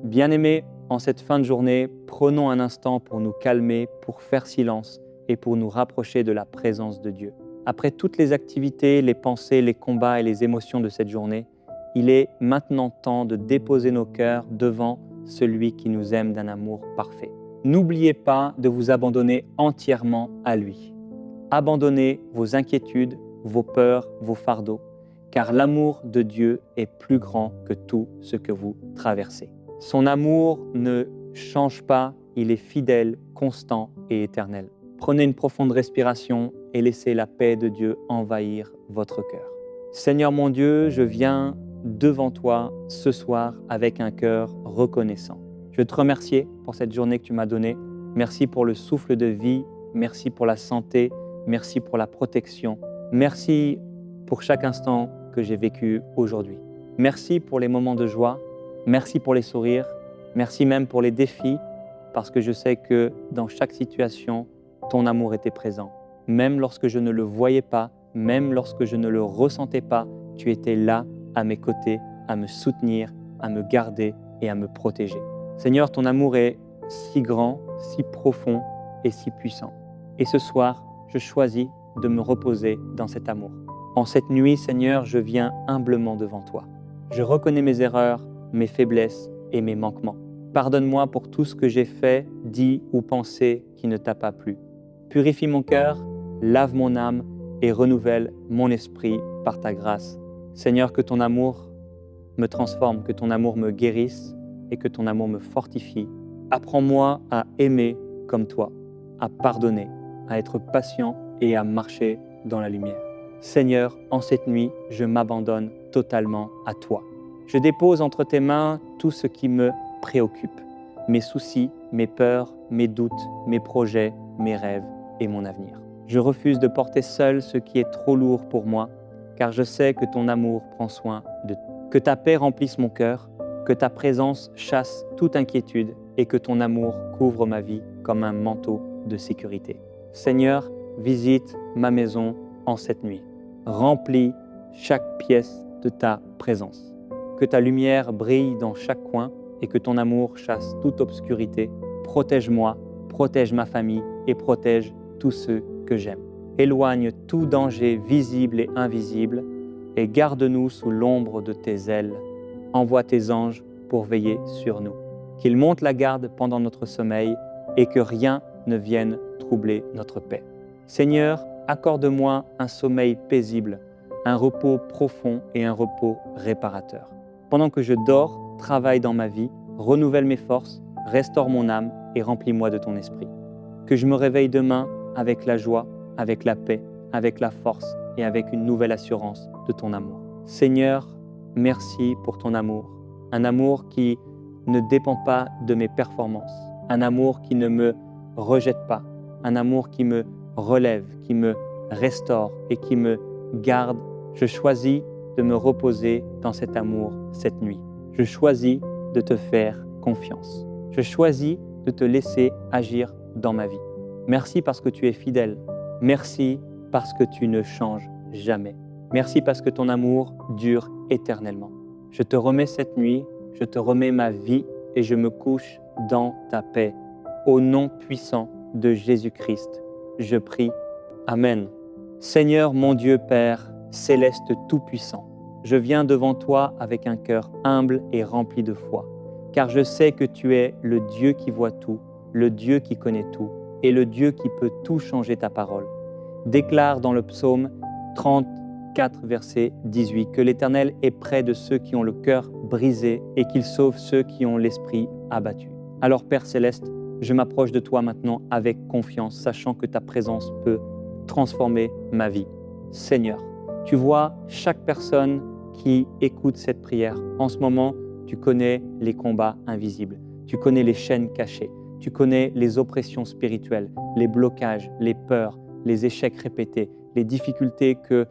Bien-aimés, en cette fin de journée, prenons un instant pour nous calmer, pour faire silence et pour nous rapprocher de la présence de Dieu. Après toutes les activités, les pensées, les combats et les émotions de cette journée, il est maintenant temps de déposer nos cœurs devant celui qui nous aime d'un amour parfait. N'oubliez pas de vous abandonner entièrement à lui. Abandonnez vos inquiétudes, vos peurs, vos fardeaux, car l'amour de Dieu est plus grand que tout ce que vous traversez. Son amour ne change pas, il est fidèle, constant et éternel. Prenez une profonde respiration et laissez la paix de Dieu envahir votre cœur. Seigneur mon Dieu, je viens devant toi ce soir avec un cœur reconnaissant. Je veux te remercier pour cette journée que tu m'as donnée. Merci pour le souffle de vie, merci pour la santé, merci pour la protection. Merci pour chaque instant que j'ai vécu aujourd'hui. Merci pour les moments de joie, merci pour les sourires, merci même pour les défis, parce que je sais que dans chaque situation, ton amour était présent. Même lorsque je ne le voyais pas, même lorsque je ne le ressentais pas, tu étais là à mes côtés, à me soutenir, à me garder et à me protéger. Seigneur, ton amour est si grand, si profond et si puissant. Et ce soir, je choisis de me reposer dans cet amour. En cette nuit, Seigneur, je viens humblement devant toi. Je reconnais mes erreurs, mes faiblesses et mes manquements. Pardonne-moi pour tout ce que j'ai fait, dit ou pensé qui ne t'a pas plu. Purifie mon cœur, lave mon âme et renouvelle mon esprit par ta grâce. Seigneur, que ton amour me transforme, que ton amour me guérisse et que ton amour me fortifie. Apprends-moi à aimer comme toi, à pardonner, à être patient et à marcher dans la lumière. Seigneur, en cette nuit, je m'abandonne totalement à toi. Je dépose entre tes mains tout ce qui me préoccupe, mes soucis, mes peurs, mes doutes, mes projets, mes rêves et mon avenir. Je refuse de porter seul ce qui est trop lourd pour moi, car je sais que ton amour prend soin de tout. Que ta paix remplisse mon cœur, que ta présence chasse toute inquiétude et que ton amour couvre ma vie comme un manteau de sécurité. Seigneur, visite ma maison en cette nuit. Remplis chaque pièce de ta présence. Que ta lumière brille dans chaque coin et que ton amour chasse toute obscurité. Protège-moi, protège ma famille et protège tous ceux que j'aime. Éloigne tout danger visible et invisible et garde-nous sous l'ombre de tes ailes. Envoie tes anges pour veiller sur nous. Qu'ils montent la garde pendant notre sommeil et que rien ne vienne troubler notre paix. Seigneur, accorde-moi un sommeil paisible, un repos profond et un repos réparateur. Pendant que je dors, travaille dans ma vie, renouvelle mes forces, restaure mon âme et remplis-moi de ton esprit. Que je me réveille demain avec la joie, avec la paix, avec la force et avec une nouvelle assurance de ton amour. Seigneur, merci pour ton amour, un amour qui ne dépend pas de mes performances, un amour qui ne me rejette pas, un amour qui me relève, qui me restaure et qui me garde. Je choisis de me reposer dans cet amour cette nuit. Je choisis de te faire confiance. Je choisis de te laisser agir dans ma vie. Merci parce que tu es fidèle. Merci parce que tu ne changes jamais. Merci parce que ton amour dure éternellement. Je te remets cette nuit, je te remets ma vie et je me couche dans ta paix. Au nom puissant de Jésus-Christ, je prie. Amen. Seigneur mon Dieu Père, céleste tout-puissant, je viens devant toi avec un cœur humble et rempli de foi, car je sais que tu es le Dieu qui voit tout, le Dieu qui connaît tout et le Dieu qui peut tout changer ta parole. Déclare dans le psaume 34, verset 18, que l'Éternel est près de ceux qui ont le cœur brisé et qu'il sauve ceux qui ont l'esprit abattu. Alors Père Céleste, je m'approche de toi maintenant avec confiance, sachant que ta présence peut transformer ma vie. Seigneur, tu vois chaque personne qui écoute cette prière. En ce moment, tu connais les combats invisibles, tu connais les chaînes cachées, tu connais les oppressions spirituelles, les blocages, les peurs, les échecs répétés, les difficultés que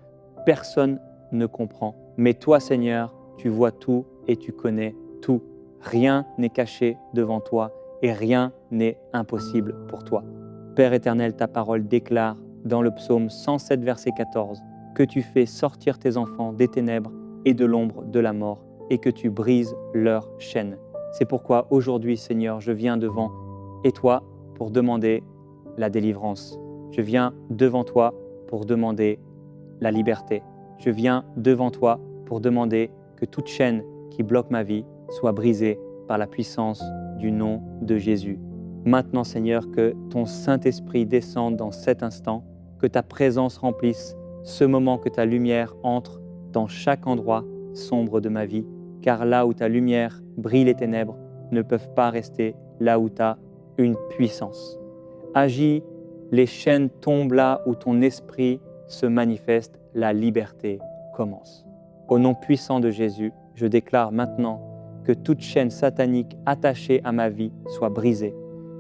personne ne comprend. Mais toi, Seigneur, tu vois tout et tu connais tout. Rien n'est caché devant toi et rien n'est impossible pour toi. Père éternel, ta parole déclare dans le psaume 107, verset 14, que tu fais sortir tes enfants des ténèbres et de l'ombre de la mort et que tu brises leurs chaînes. C'est pourquoi aujourd'hui, Seigneur, je viens devant toi pour demander la délivrance. Je viens devant toi pour demander la liberté. Je viens devant toi pour demander que toute chaîne qui bloque ma vie soit brisée par la puissance du nom de Jésus. Maintenant, Seigneur, que ton Saint-Esprit descende dans cet instant, que ta présence remplisse ce moment, que ta lumière entre dans chaque endroit sombre de ma vie, car là où ta lumière brille, les ténèbres ne peuvent pas rester là où tu as une puissance. Agis, les chaînes tombent là où ton esprit se manifeste, la liberté commence. Au nom puissant de Jésus, je déclare maintenant que toute chaîne satanique attachée à ma vie soit brisée,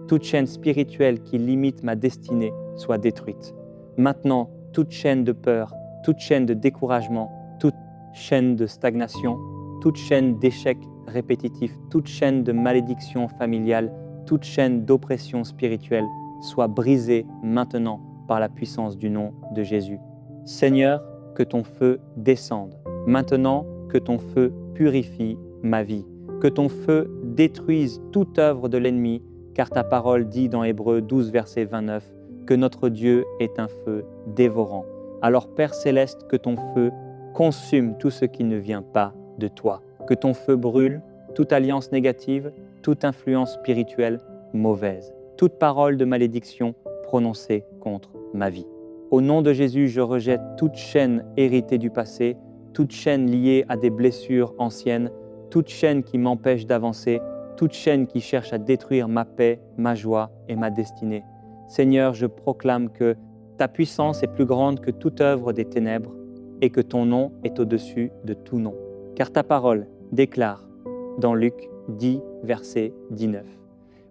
toute chaîne spirituelle qui limite ma destinée soit détruite. Maintenant, toute chaîne de peur, toute chaîne de découragement, toute chaîne de stagnation, toute chaîne d'échecs répétitifs, toute chaîne de malédiction familiale, toute chaîne d'oppression spirituelle soit brisée maintenant par la puissance du nom de Jésus. Seigneur, que ton feu descende. Maintenant, que ton feu purifie ma vie. Que ton feu détruise toute œuvre de l'ennemi, car ta parole dit dans Hébreux 12, verset 29, que notre Dieu est un feu dévorant. Alors Père Céleste, que ton feu consume tout ce qui ne vient pas de toi. Que ton feu brûle toute alliance négative, toute influence spirituelle mauvaise, toute parole de malédiction prononcée contre ma vie. Au nom de Jésus, je rejette toute chaîne héritée du passé, toute chaîne liée à des blessures anciennes, toute chaîne qui m'empêche d'avancer, toute chaîne qui cherche à détruire ma paix, ma joie et ma destinée. Seigneur, je proclame que ta puissance est plus grande que toute œuvre des ténèbres et que ton nom est au-dessus de tout nom. Car ta parole déclare dans Luc 10, verset 19.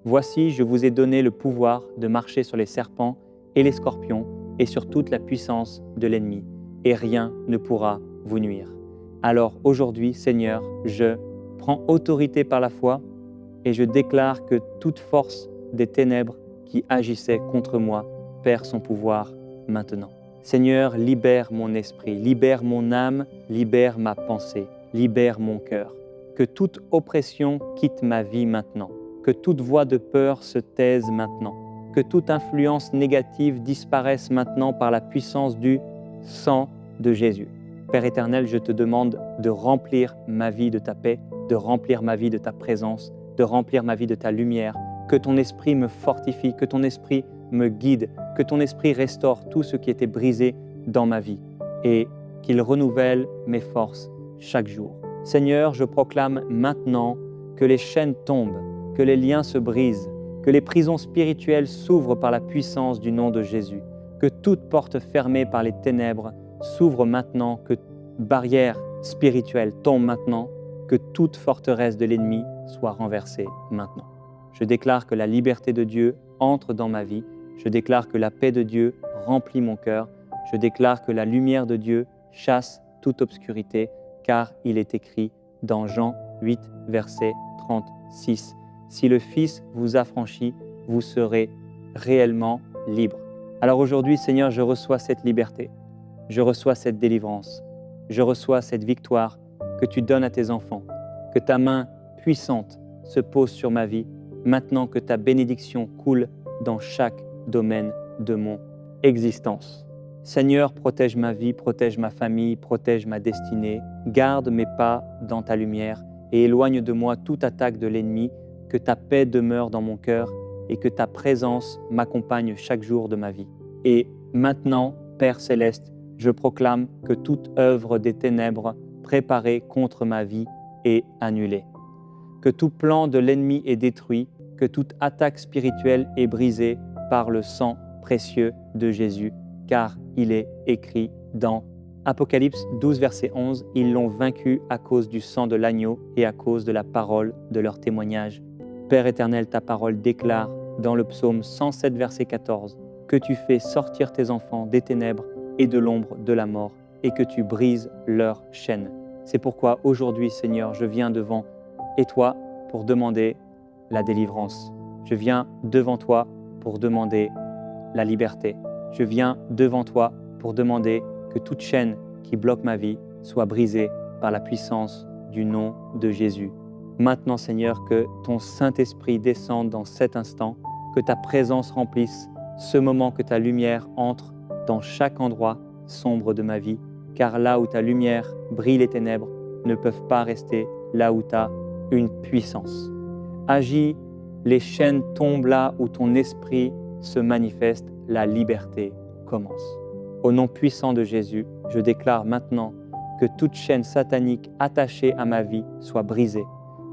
Voici, je vous ai donné le pouvoir de marcher sur les serpents et les scorpions et sur toute la puissance de l'ennemi, et rien ne pourra vous nuire. Alors aujourd'hui, Seigneur, je prends autorité par la foi et je déclare que toute force des ténèbres qui agissait contre moi perd son pouvoir maintenant. Seigneur, libère mon esprit, libère mon âme, libère ma pensée, libère mon cœur. Que toute oppression quitte ma vie maintenant, que toute voix de peur se taise maintenant, que toute influence négative disparaisse maintenant par la puissance du sang de Jésus. Père éternel, je te demande de remplir ma vie de ta paix, de remplir ma vie de ta présence, de remplir ma vie de ta lumière, que ton esprit me fortifie, que ton esprit me guide, que ton esprit restaure tout ce qui était brisé dans ma vie et qu'il renouvelle mes forces chaque jour. Seigneur, je proclame maintenant que les chaînes tombent, que les liens se brisent, que les prisons spirituelles s'ouvrent par la puissance du nom de Jésus, que toute porte fermée par les ténèbres s'ouvre maintenant, que barrières spirituelles tombent maintenant, que toute forteresse de l'ennemi soit renversée maintenant. Je déclare que la liberté de Dieu entre dans ma vie, je déclare que la paix de Dieu remplit mon cœur, je déclare que la lumière de Dieu chasse toute obscurité, car il est écrit dans Jean 8, verset 36, « Si le Fils vous affranchit, vous serez réellement libre. » Alors aujourd'hui, Seigneur, je reçois cette liberté, je reçois cette délivrance, je reçois cette victoire que tu donnes à tes enfants, que ta main puissante se pose sur ma vie, maintenant que ta bénédiction coule dans chaque domaine de mon existence. Seigneur, protège ma vie, protège ma famille, protège ma destinée, garde mes pas dans ta lumière et éloigne de moi toute attaque de l'ennemi, que ta paix demeure dans mon cœur et que ta présence m'accompagne chaque jour de ma vie. Et maintenant, Père Céleste, je proclame que toute œuvre des ténèbres préparée contre ma vie est annulée, que tout plan de l'ennemi est détruit, que toute attaque spirituelle est brisée par le sang précieux de Jésus, car il est écrit dans Apocalypse 12, verset 11, « Ils l'ont vaincu à cause du sang de l'agneau et à cause de la parole de leur témoignage. » Père éternel, ta parole déclare dans le psaume 107, verset 14, que tu fais sortir tes enfants des ténèbres et de l'ombre de la mort et que tu brises leurs chaînes. C'est pourquoi aujourd'hui, Seigneur, je viens devant toi pour demander la délivrance. Je viens devant toi pour demander la liberté. Je viens devant toi pour demander que toute chaîne qui bloque ma vie soit brisée par la puissance du nom de Jésus. Maintenant, Seigneur, que ton Saint-Esprit descende dans cet instant, que ta présence remplisse ce moment, que ta lumière entre dans chaque endroit sombre de ma vie, car là où ta lumière brille, les ténèbres ne peuvent pas rester là où tu as une puissance. Agis, les chaînes tombent là où ton esprit se manifeste, la liberté commence. Au nom puissant de Jésus, je déclare maintenant que toute chaîne satanique attachée à ma vie soit brisée,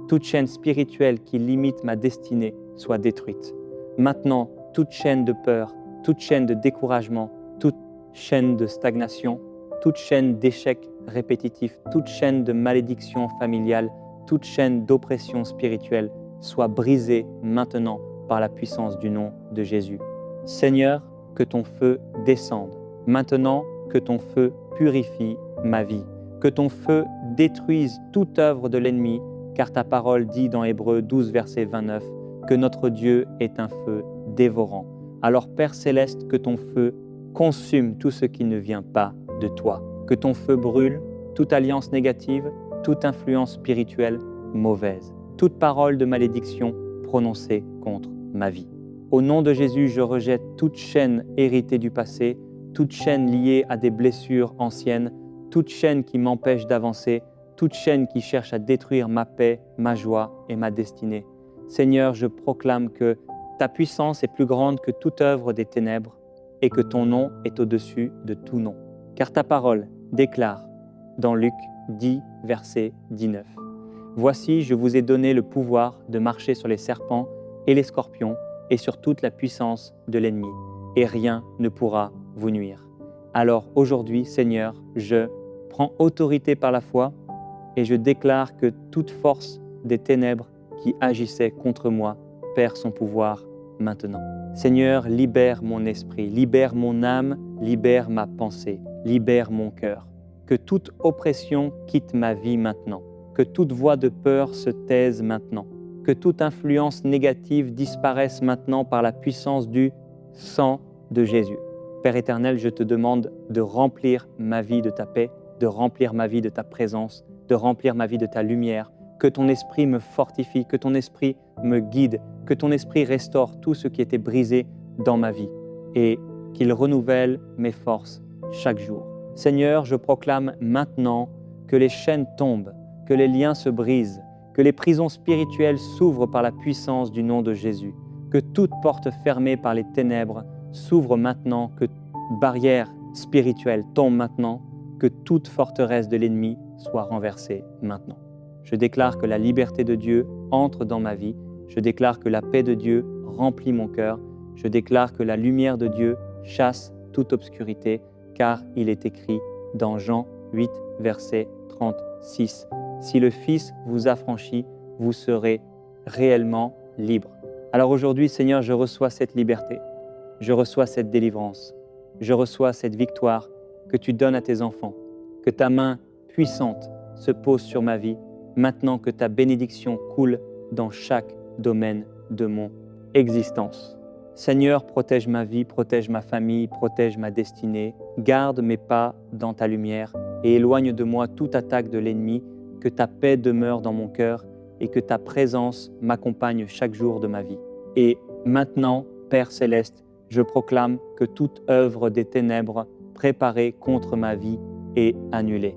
toute chaîne spirituelle qui limite ma destinée soit détruite. Maintenant, toute chaîne de peur, toute chaîne de découragement, toute chaîne de stagnation, toute chaîne d'échecs répétitifs, toute chaîne de malédiction familiale, toute chaîne d'oppression spirituelle soit brisée maintenant par la puissance du nom de Jésus. Seigneur, que ton feu descende. Maintenant, que ton feu purifie ma vie. Que ton feu détruise toute œuvre de l'ennemi, car ta parole dit dans Hébreux 12, verset 29, que notre Dieu est un feu dévorant. Alors Père Céleste, que ton feu consume tout ce qui ne vient pas de toi. Que ton feu brûle toute alliance négative, toute influence spirituelle mauvaise, toute parole de malédiction prononcée contre ma vie. Au nom de Jésus, je rejette toute chaîne héritée du passé, toute chaîne liée à des blessures anciennes, toute chaîne qui m'empêche d'avancer, toute chaîne qui cherche à détruire ma paix, ma joie et ma destinée. Seigneur, je proclame que ta puissance est plus grande que toute œuvre des ténèbres et que ton nom est au-dessus de tout nom. Car ta parole déclare dans Luc 10, verset 19. Voici, je vous ai donné le pouvoir de marcher sur les serpents et les scorpions et sur toute la puissance de l'ennemi, et rien ne pourra vous nuire. Alors aujourd'hui, Seigneur, je prends autorité par la foi et je déclare que toute force des ténèbres qui agissait contre moi perd son pouvoir maintenant. Seigneur, libère mon esprit, libère mon âme, libère ma pensée, libère mon cœur. Que toute oppression quitte ma vie maintenant, que toute voix de peur se taise maintenant, que toute influence négative disparaisse maintenant par la puissance du sang de Jésus. Père éternel, je te demande de remplir ma vie de ta paix, de remplir ma vie de ta présence, de remplir ma vie de ta lumière, que ton esprit me fortifie, que ton esprit me guide, que ton esprit restaure tout ce qui était brisé dans ma vie et qu'il renouvelle mes forces chaque jour. Seigneur, je proclame maintenant que les chaînes tombent, que les liens se brisent, que les prisons spirituelles s'ouvrent par la puissance du nom de Jésus, que toute porte fermée par les ténèbres s'ouvre maintenant, que barrières spirituelles tombent maintenant, que toute forteresse de l'ennemi soit renversée maintenant. Je déclare que la liberté de Dieu entre dans ma vie, je déclare que la paix de Dieu remplit mon cœur, je déclare que la lumière de Dieu chasse toute obscurité, car il est écrit dans Jean 8, verset 36, « Si le Fils vous affranchit, vous serez réellement libre. » Alors aujourd'hui, Seigneur, je reçois cette liberté, je reçois cette délivrance, je reçois cette victoire que tu donnes à tes enfants, que ta main puissante se pose sur ma vie, maintenant que ta bénédiction coule dans chaque domaine de mon existence. Seigneur, protège ma vie, protège ma famille, protège ma destinée, garde mes pas dans ta lumière et éloigne de moi toute attaque de l'ennemi, que ta paix demeure dans mon cœur et que ta présence m'accompagne chaque jour de ma vie. Et maintenant, Père Céleste, je proclame que toute œuvre des ténèbres préparée contre ma vie est annulée.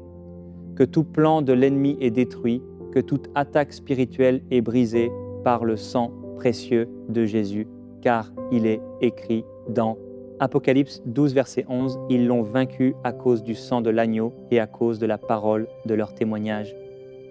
Que tout plan de l'ennemi est détruit, que toute attaque spirituelle est brisée par le sang précieux de Jésus, car il est écrit dans Apocalypse 12, verset 11, « Ils l'ont vaincu à cause du sang de l'agneau et à cause de la parole de leur témoignage. »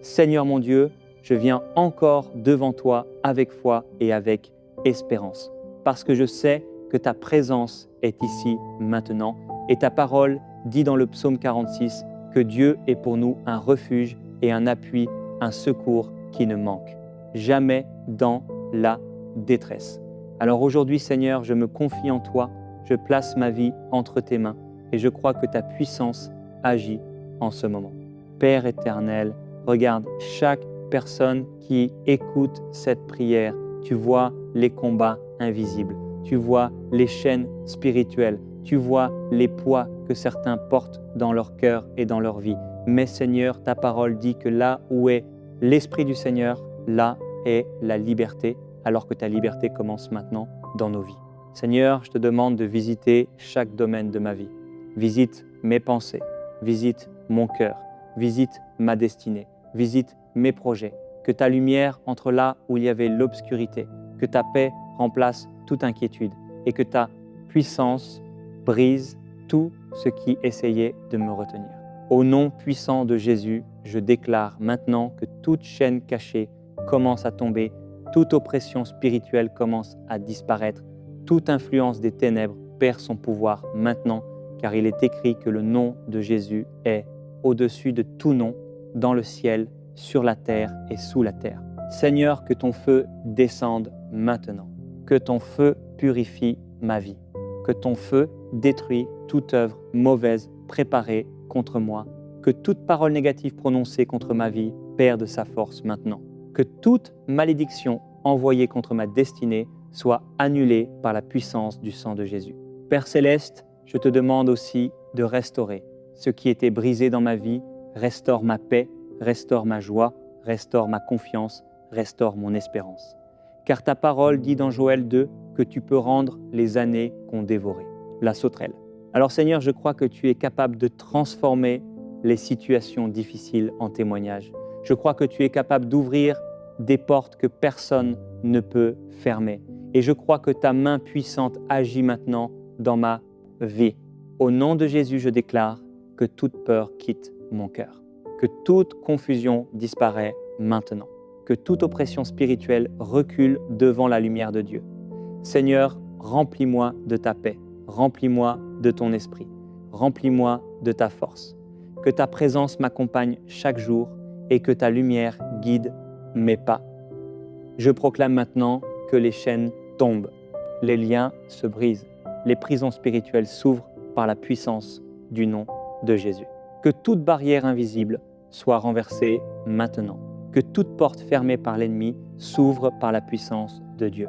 Seigneur mon Dieu, je viens encore devant toi avec foi et avec espérance, parce que je sais que ta présence est ici maintenant, et ta parole dit dans le psaume 46 que Dieu est pour nous un refuge et un appui, un secours qui ne manque jamais dans la détresse. Alors aujourd'hui, Seigneur, je me confie en toi, je place ma vie entre tes mains et je crois que ta puissance agit en ce moment. Père éternel, regarde chaque personne qui écoute cette prière. Tu vois les combats invisibles, tu vois les chaînes spirituelles, tu vois les poids que certains portent dans leur cœur et dans leur vie. Mais Seigneur, ta parole dit que là où est l'Esprit du Seigneur, là est la liberté, alors que ta liberté commence maintenant dans nos vies. Seigneur, je te demande de visiter chaque domaine de ma vie. Visite mes pensées, visite mon cœur, visite ma destinée, visite mes projets. Que ta lumière entre là où il y avait l'obscurité, que ta paix remplace toute inquiétude et que ta puissance brise tout ce qui essayait de me retenir. Au nom puissant de Jésus, je déclare maintenant que toute chaîne cachée commence à tomber, toute oppression spirituelle commence à disparaître, toute influence des ténèbres perd son pouvoir maintenant, car il est écrit que le nom de Jésus est au-dessus de tout nom, dans le ciel, sur la terre et sous la terre. Seigneur, que ton feu descende maintenant, que ton feu purifie ma vie, que ton feu détruit toute œuvre mauvaise préparée contre moi, que toute parole négative prononcée contre ma vie perde sa force maintenant, que toute malédiction envoyée contre ma destinée soit annulée par la puissance du sang de Jésus. Père Céleste, je te demande aussi de restaurer ce qui était brisé dans ma vie, restaure ma paix, restaure ma joie, restaure ma confiance, restaure mon espérance. Car ta parole dit dans Joël 2 que tu peux rendre les années qu'ont dévorées, la sauterelle. Alors Seigneur, je crois que tu es capable de transformer les situations difficiles en témoignages. Je crois que tu es capable d'ouvrir des portes que personne ne peut fermer. Et je crois que ta main puissante agit maintenant dans ma vie. Au nom de Jésus, je déclare que toute peur quitte mon cœur, que toute confusion disparaît maintenant, que toute oppression spirituelle recule devant la lumière de Dieu. Seigneur, remplis-moi de ta paix, remplis-moi de ton esprit, remplis-moi de ta force. Que ta présence m'accompagne chaque jour et que ta lumière guide mes pas. Je proclame maintenant que les chaînes tombent, les liens se brisent, les prisons spirituelles s'ouvrent par la puissance du nom de Jésus. Que toute barrière invisible soit renversée maintenant, que toute porte fermée par l'ennemi s'ouvre par la puissance de Dieu.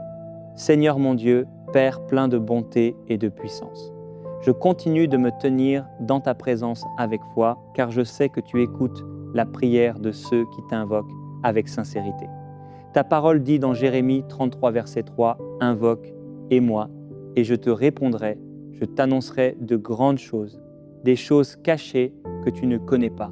Seigneur mon Dieu, Père plein de bonté et de puissance, je continue de me tenir dans ta présence avec foi, car je sais que tu écoutes la prière de ceux qui t'invoquent avec sincérité. Ta parole dit dans Jérémie 33, verset 3, « Invoque, et moi, et je te répondrai, je t'annoncerai de grandes choses, des choses cachées que tu ne connais pas. »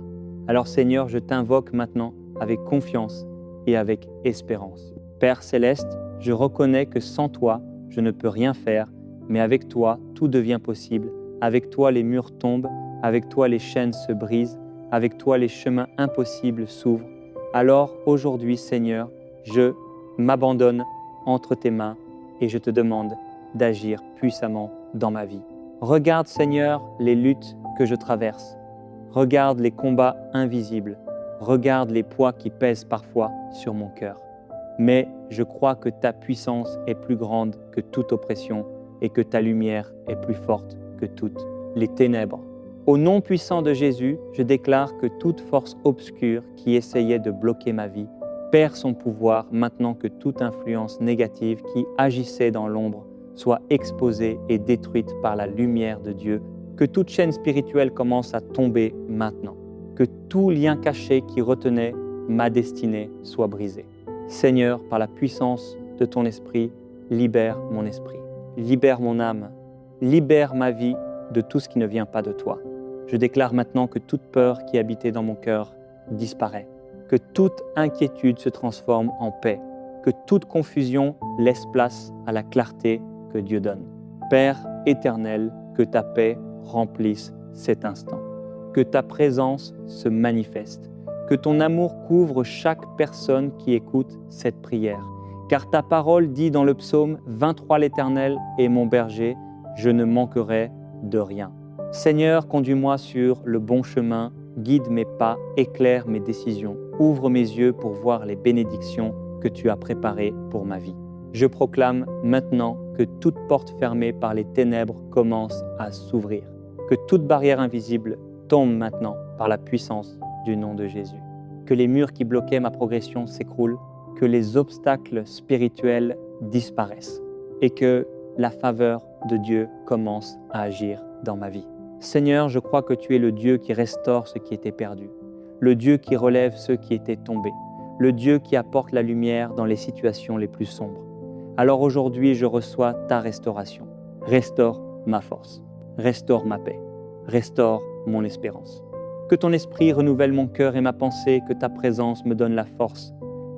Alors Seigneur, je t'invoque maintenant avec confiance et avec espérance. Père Céleste, je reconnais que sans toi, je ne peux rien faire, mais avec toi, tout devient possible. Avec toi, les murs tombent, avec toi, les chaînes se brisent, avec toi, les chemins impossibles s'ouvrent. Alors aujourd'hui, Seigneur, je m'abandonne entre tes mains et je te demande d'agir puissamment dans ma vie. Regarde, Seigneur, les luttes que je traverse. Regarde les combats invisibles. Regarde les poids qui pèsent parfois sur mon cœur. Mais je crois que ta puissance est plus grande que toute oppression et que ta lumière est plus forte que toutes les ténèbres. Au nom puissant de Jésus, je déclare que toute force obscure qui essayait de bloquer ma vie perd son pouvoir maintenant que toute influence négative qui agissait dans l'ombre soit exposée et détruite par la lumière de Dieu, que toute chaîne spirituelle commence à tomber maintenant, que tout lien caché qui retenait ma destinée soit brisé. Seigneur, par la puissance de ton esprit, libère mon esprit, libère mon âme, libère ma vie de tout ce qui ne vient pas de toi. Je déclare maintenant que toute peur qui habitait dans mon cœur disparaît, que toute inquiétude se transforme en paix, que toute confusion laisse place à la clarté que Dieu donne. Père éternel, que ta paix remplisse cet instant, que ta présence se manifeste, que ton amour couvre chaque personne qui écoute cette prière. Car ta parole dit dans le psaume « 23 l'Éternel est mon berger, je ne manquerai de rien ». Seigneur, conduis-moi sur le bon chemin, guide mes pas, éclaire mes décisions, ouvre mes yeux pour voir les bénédictions que tu as préparées pour ma vie. Je proclame maintenant que toute porte fermée par les ténèbres commence à s'ouvrir, que toute barrière invisible tombe maintenant par la puissance du nom de Jésus, que les murs qui bloquaient ma progression s'écroulent, que les obstacles spirituels disparaissent et que la faveur de Dieu commence à agir dans ma vie. Seigneur, je crois que tu es le Dieu qui restaure ce qui était perdu, le Dieu qui relève ceux qui étaient tombés, le Dieu qui apporte la lumière dans les situations les plus sombres. Alors aujourd'hui, je reçois ta restauration. Restaure ma force, restaure ma paix, restaure mon espérance. Que ton esprit renouvelle mon cœur et ma pensée, que ta présence me donne la force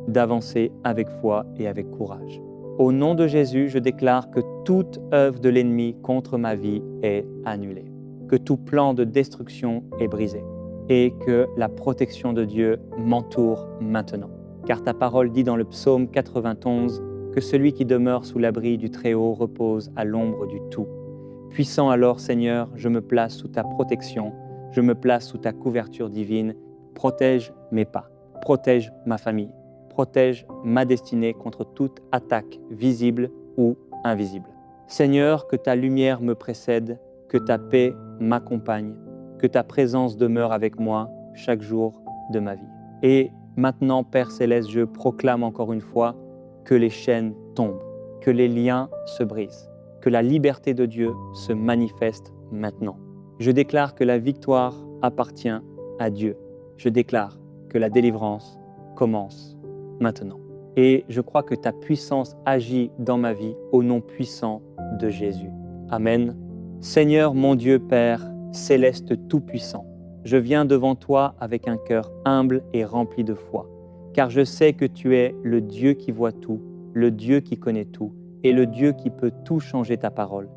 d'avancer avec foi et avec courage. Au nom de Jésus, je déclare que toute œuvre de l'ennemi contre ma vie est annulée, que tout plan de destruction est brisé et que la protection de Dieu m'entoure maintenant. Car ta parole dit dans le psaume 91 que celui qui demeure sous l'abri du Très-Haut repose à l'ombre du Tout. Puissant alors, Seigneur, je me place sous ta protection, je me place sous ta couverture divine. Protège mes pas, protège ma famille, protège ma destinée contre toute attaque visible ou invisible. Seigneur, que ta lumière me précède, que ta paix m'accompagne, que ta présence demeure avec moi chaque jour de ma vie. Et maintenant, Père Céleste, je proclame encore une fois que les chaînes tombent, que les liens se brisent, que la liberté de Dieu se manifeste maintenant. Je déclare que la victoire appartient à Dieu. Je déclare que la délivrance commence maintenant. Et je crois que ta puissance agit dans ma vie au nom puissant de Jésus. Amen. Seigneur mon Dieu Père, céleste tout-puissant, je viens devant toi avec un cœur humble et rempli de foi, car je sais que tu es le Dieu qui voit tout, le Dieu qui connaît tout, et le Dieu qui peut tout changer ta parole.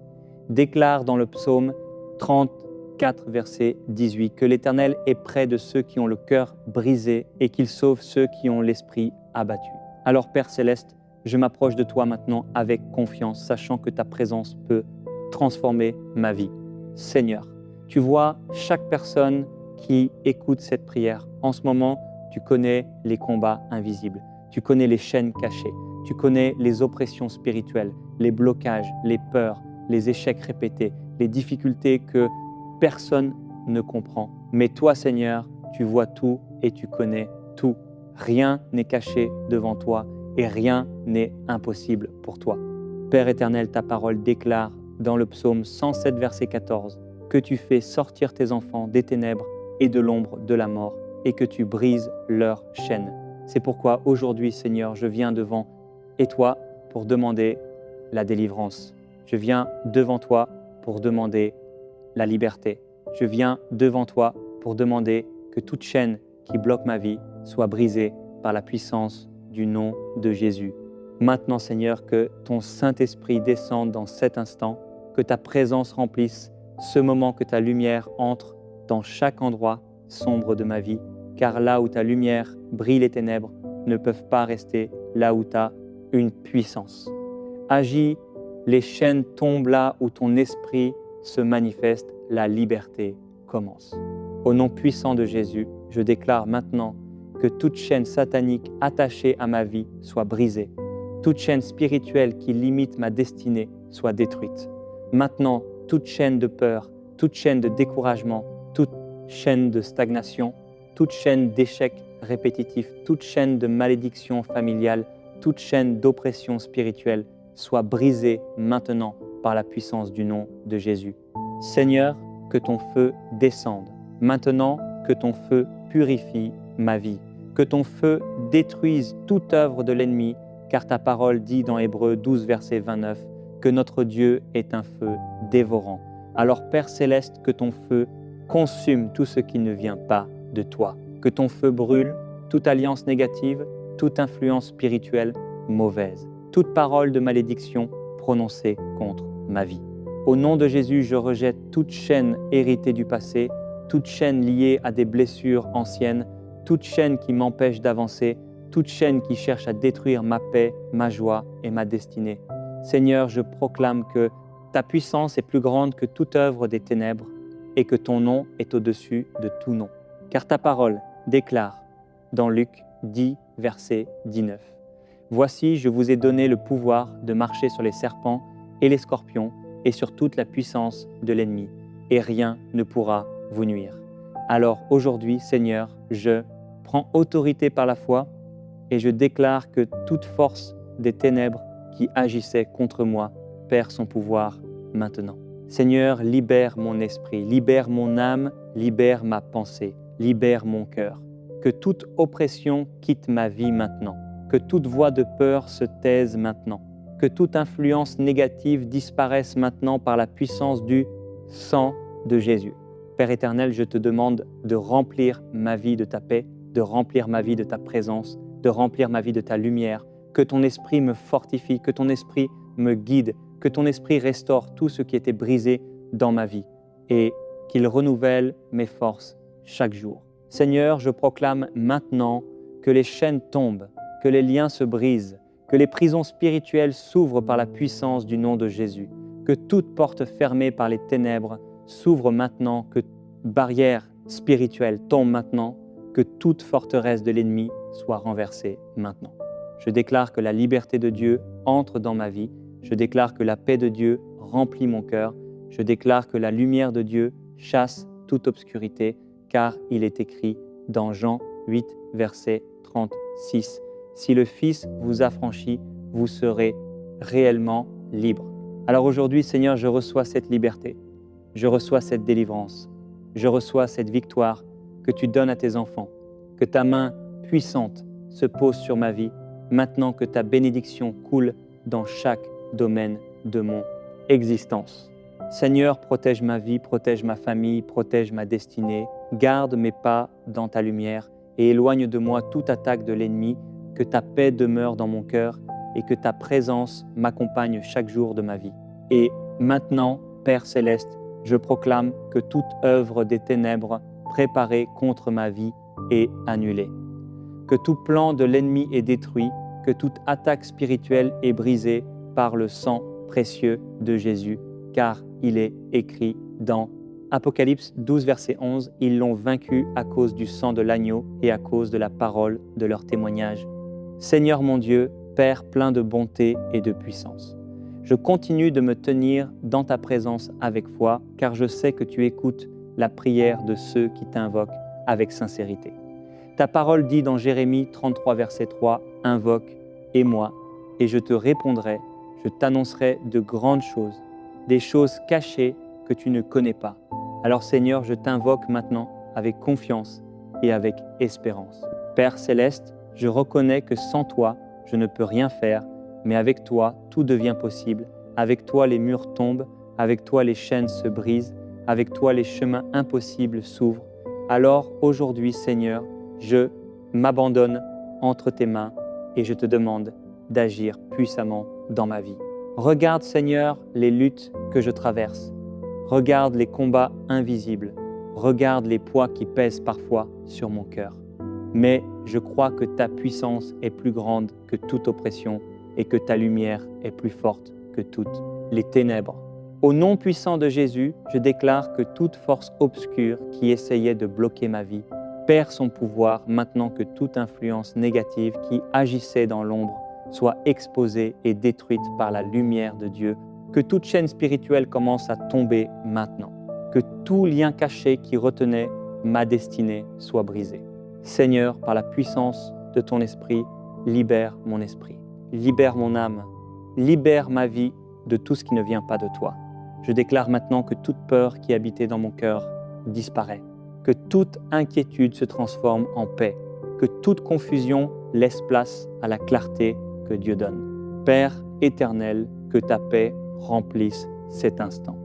Déclare dans le psaume 34, verset 18, que l'Éternel est près de ceux qui ont le cœur brisé et qu'il sauve ceux qui ont l'esprit abattu. Alors Père Céleste, je m'approche de toi maintenant avec confiance, sachant que ta présence peut transformer ma vie. Seigneur, tu vois chaque personne qui écoute cette prière. En ce moment, tu connais les combats invisibles, tu connais les chaînes cachées, tu connais les oppressions spirituelles, les blocages, les peurs, les échecs répétés, les difficultés que personne ne comprend. Mais toi, Seigneur, tu vois tout et tu connais tout. Rien n'est caché devant toi et rien n'est impossible pour toi. Père éternel, ta parole déclare dans le psaume 107, verset 14, que tu fais sortir tes enfants des ténèbres et de l'ombre de la mort et que tu brises leurs chaînes. C'est pourquoi aujourd'hui, Seigneur, je viens devant toi pour demander la délivrance. Je viens devant toi pour demander la liberté. Je viens devant toi pour demander que toute chaîne qui bloque ma vie soit brisée par la puissance du nom de Jésus. Maintenant, Seigneur, que ton Saint-Esprit descende dans cet instant, que ta présence remplisse ce moment, que ta lumière entre dans chaque endroit sombre de ma vie, car là où ta lumière brille, les ténèbres ne peuvent pas rester là où tu as une puissance. Agis, les chaînes tombent là où ton esprit se manifeste, la liberté commence. Au nom puissant de Jésus, je déclare maintenant que toute chaîne satanique attachée à ma vie soit brisée, toute chaîne spirituelle qui limite ma destinée soit détruite. Maintenant, toute chaîne de peur, toute chaîne de découragement, toute chaîne de stagnation, toute chaîne d'échecs répétitifs, toute chaîne de malédiction familiale, toute chaîne d'oppression spirituelle soit brisée maintenant par la puissance du nom de Jésus. Seigneur, que ton feu descende. Maintenant, que ton feu purifie ma vie. Que ton feu détruise toute œuvre de l'ennemi, car ta parole dit dans Hébreux 12, verset 29, que notre Dieu est un feu dévorant. Alors Père Céleste, que ton feu consume tout ce qui ne vient pas de toi. Que ton feu brûle toute alliance négative, toute influence spirituelle mauvaise, toute parole de malédiction prononcée contre ma vie. Au nom de Jésus, je rejette toute chaîne héritée du passé, toute chaîne liée à des blessures anciennes, toute chaîne qui m'empêche d'avancer, toute chaîne qui cherche à détruire ma paix, ma joie et ma destinée. Seigneur, je proclame que ta puissance est plus grande que toute œuvre des ténèbres et que ton nom est au-dessus de tout nom. Car ta parole déclare dans Luc 10, verset 19, « Voici, je vous ai donné le pouvoir de marcher sur les serpents et les scorpions et sur toute la puissance de l'ennemi, et rien ne pourra vous nuire. » Alors aujourd'hui, Seigneur, je prends autorité par la foi et je déclare que toute force des ténèbres qui agissait contre moi perd son pouvoir maintenant. Seigneur, libère mon esprit, libère mon âme, libère ma pensée, libère mon cœur. que toute oppression quitte ma vie maintenant, que toute voix de peur se taise maintenant, que toute influence négative disparaisse maintenant par la puissance du sang de Jésus. Père éternel, je te demande de remplir ma vie de ta paix, de remplir ma vie de ta présence, de remplir ma vie de ta lumière, que ton esprit me fortifie, que ton esprit me guide, que ton esprit restaure tout ce qui était brisé dans ma vie et qu'il renouvelle mes forces chaque jour. Seigneur, je proclame maintenant que les chaînes tombent, que les liens se brisent, que les prisons spirituelles s'ouvrent par la puissance du nom de Jésus, que toute porte fermée par les ténèbres s'ouvre maintenant, que barrières spirituelles tombent maintenant, que toute forteresse de l'ennemi soit renversée maintenant. Je déclare que la liberté de Dieu entre dans ma vie, je déclare que la paix de Dieu remplit mon cœur, je déclare que la lumière de Dieu chasse toute obscurité, car il est écrit dans Jean 8, verset 36, « Si le Fils vous affranchit, vous serez réellement libre. » Alors aujourd'hui, Seigneur, je reçois cette liberté, je reçois cette délivrance, je reçois cette victoire que tu donnes à tes enfants, que ta main puissante se pose sur ma vie, maintenant que ta bénédiction coule dans chaque domaine de mon existence. Seigneur, protège ma vie, protège ma famille, protège ma destinée, garde mes pas dans ta lumière et éloigne de moi toute attaque de l'ennemi, que ta paix demeure dans mon cœur et que ta présence m'accompagne chaque jour de ma vie. Et maintenant, Père Céleste, je proclame que toute œuvre des ténèbres préparée contre ma vie est annulée, que tout plan de l'ennemi est détruit, que toute attaque spirituelle est brisée par le sang précieux de Jésus, car il est écrit dans Apocalypse 12, verset 11, « Ils l'ont vaincu à cause du sang de l'agneau et à cause de la parole de leur témoignage. » Seigneur mon Dieu, Père plein de bonté et de puissance, je continue de me tenir dans ta présence avec foi, car je sais que tu écoutes la prière de ceux qui t'invoquent avec sincérité. Ta parole dit dans Jérémie 33, verset 3, « Invoque, et moi, et je te répondrai, je t'annoncerai de grandes choses, des choses cachées que tu ne connais pas. » Alors Seigneur, je t'invoque maintenant avec confiance et avec espérance. Père Céleste, je reconnais que sans toi, je ne peux rien faire, mais avec toi, tout devient possible. Avec toi, les murs tombent, avec toi, les chaînes se brisent, avec toi, les chemins impossibles s'ouvrent. Alors aujourd'hui, Seigneur, je m'abandonne entre tes mains et je te demande d'agir puissamment dans ma vie. Regarde, Seigneur, les luttes que je traverse. Regarde les combats invisibles. Regarde les poids qui pèsent parfois sur mon cœur. Mais je crois que ta puissance est plus grande que toute oppression et que ta lumière est plus forte que toutes les ténèbres. Au nom puissant de Jésus, je déclare que toute force obscure qui essayait de bloquer ma vie perd son pouvoir maintenant que toute influence négative qui agissait dans l'ombre soit exposée et détruite par la lumière de Dieu, que toute chaîne spirituelle commence à tomber maintenant, que tout lien caché qui retenait ma destinée soit brisé. Seigneur, par la puissance de ton esprit, libère mon esprit, libère mon âme, libère ma vie de tout ce qui ne vient pas de toi. Je déclare maintenant que toute peur qui habitait dans mon cœur disparaît, que toute inquiétude se transforme en paix, que toute confusion laisse place à la clarté que Dieu donne. Père éternel, que ta paix remplisse cet instant,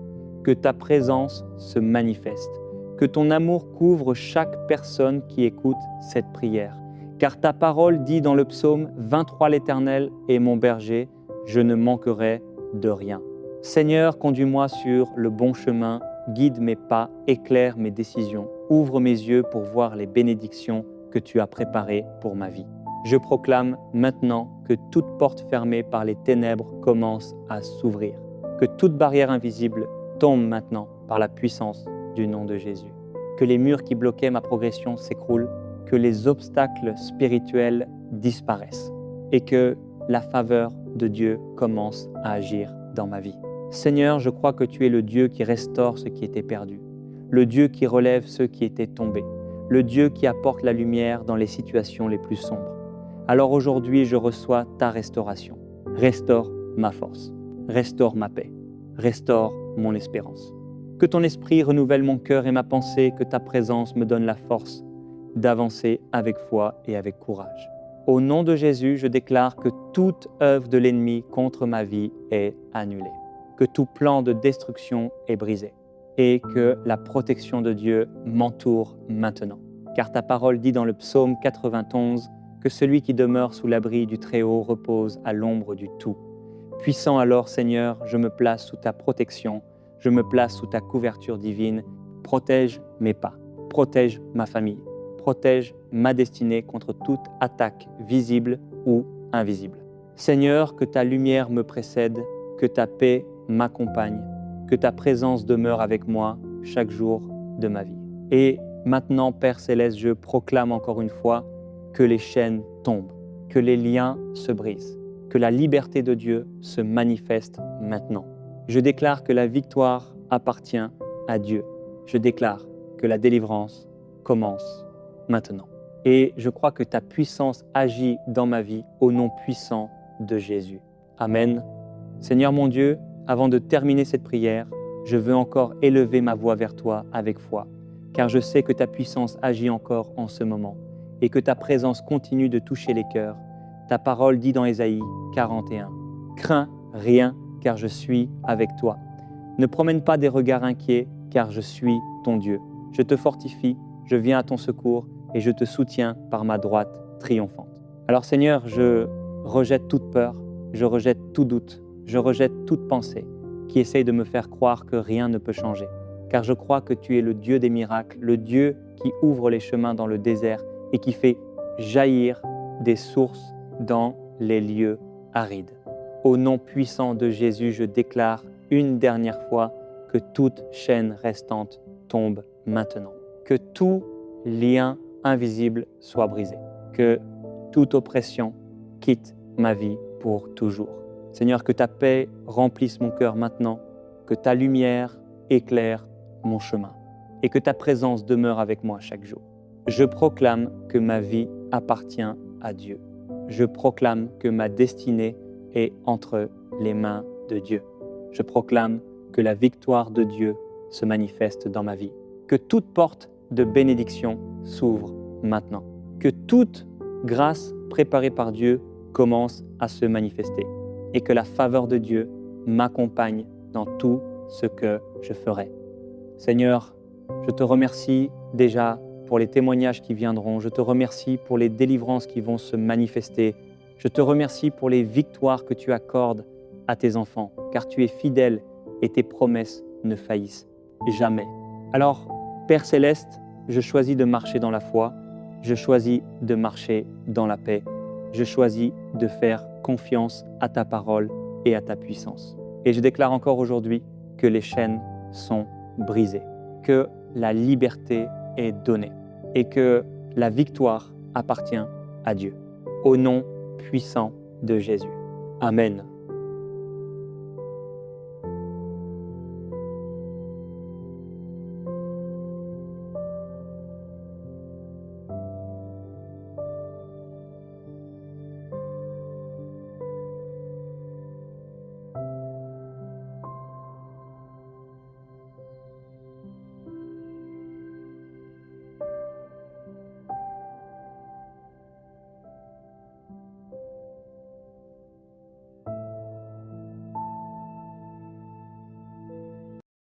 que ta présence se manifeste, que ton amour couvre chaque personne qui écoute cette prière. Car ta parole dit dans le psaume 23, « L'Éternel est mon berger, je ne manquerai de rien. » Seigneur, conduis-moi sur le bon chemin, guide mes pas, éclaire mes décisions, ouvre mes yeux pour voir les bénédictions que tu as préparées pour ma vie. Je proclame maintenant que toute porte fermée par les ténèbres commence à s'ouvrir, que toute barrière invisible tombe maintenant par la puissance du nom de Jésus, que les murs qui bloquaient ma progression s'écroulent, que les obstacles spirituels disparaissent et que la faveur de Dieu commence à agir dans ma vie. Seigneur, je crois que tu es le Dieu qui restaure ce qui était perdu, le Dieu qui relève ceux qui étaient tombés, le Dieu qui apporte la lumière dans les situations les plus sombres. Alors aujourd'hui, je reçois ta restauration. Restaure ma force, restaure ma paix, restaure mon espérance. Que ton esprit renouvelle mon cœur et ma pensée, que ta présence me donne la force d'avancer avec foi et avec courage. Au nom de Jésus, je déclare que toute œuvre de l'ennemi contre ma vie est annulée, que tout plan de destruction est brisé et que la protection de Dieu m'entoure maintenant. Car ta parole dit dans le psaume 91 que celui qui demeure sous l'abri du Très-Haut repose à l'ombre du Tout. Puissant alors, Seigneur, je me place sous ta protection, je me place sous ta couverture divine. Protège mes pas, protège ma famille, protège ma destinée contre toute attaque visible ou invisible. Seigneur, que ta lumière me précède, que ta paix m'accompagne, que ta présence demeure avec moi chaque jour de ma vie. Et maintenant, Père Céleste, je proclame encore une fois que les chaînes tombent, que les liens se brisent, que la liberté de Dieu se manifeste maintenant. Je déclare que la victoire appartient à Dieu. Je déclare que la délivrance commence maintenant. Et je crois que ta puissance agit dans ma vie au nom puissant de Jésus. Amen. Seigneur mon Dieu, avant de terminer cette prière, je veux encore élever ma voix vers toi avec foi, car je sais que ta puissance agit encore en ce moment et que ta présence continue de toucher les cœurs. Ta parole dit dans Ésaïe 41, « Crains rien, car je suis avec toi. Ne promène pas des regards inquiets, car je suis ton Dieu. Je te fortifie, je viens à ton secours et je te soutiens par ma droite triomphante. » Alors Seigneur, je rejette toute peur, je rejette tout doute, je rejette toute pensée qui essaye de me faire croire que rien ne peut changer, car je crois que tu es le Dieu des miracles, le Dieu qui ouvre les chemins dans le désert et qui fait jaillir des sources dans les lieux arides. Au nom puissant de Jésus, je déclare une dernière fois que toute chaîne restante tombe maintenant, que tout lien invisible soit brisé, que toute oppression quitte ma vie pour toujours. Seigneur, que ta paix remplisse mon cœur maintenant, que ta lumière éclaire mon chemin et que ta présence demeure avec moi chaque jour. Je proclame que ma vie appartient à Dieu. Je proclame que ma destinée est entre les mains de Dieu. Je proclame que la victoire de Dieu se manifeste dans ma vie. Que toute porte de bénédiction s'ouvre maintenant. Que toute grâce préparée par Dieu commence à se manifester. Et que la faveur de Dieu m'accompagne dans tout ce que je ferai. Seigneur, je te remercie déjà pour les témoignages qui viendront. Je te remercie pour les délivrances qui vont se manifester. Je te remercie pour les victoires que tu accordes à tes enfants, car tu es fidèle et tes promesses ne faillissent jamais. Alors, Père Céleste, je choisis de marcher dans la foi, je choisis de marcher dans la paix, je choisis de faire confiance à ta parole et à ta puissance. Et je déclare encore aujourd'hui que les chaînes sont brisées, que la liberté est donnée et que la victoire appartient à Dieu. Au nom puissant de Jésus. Amen.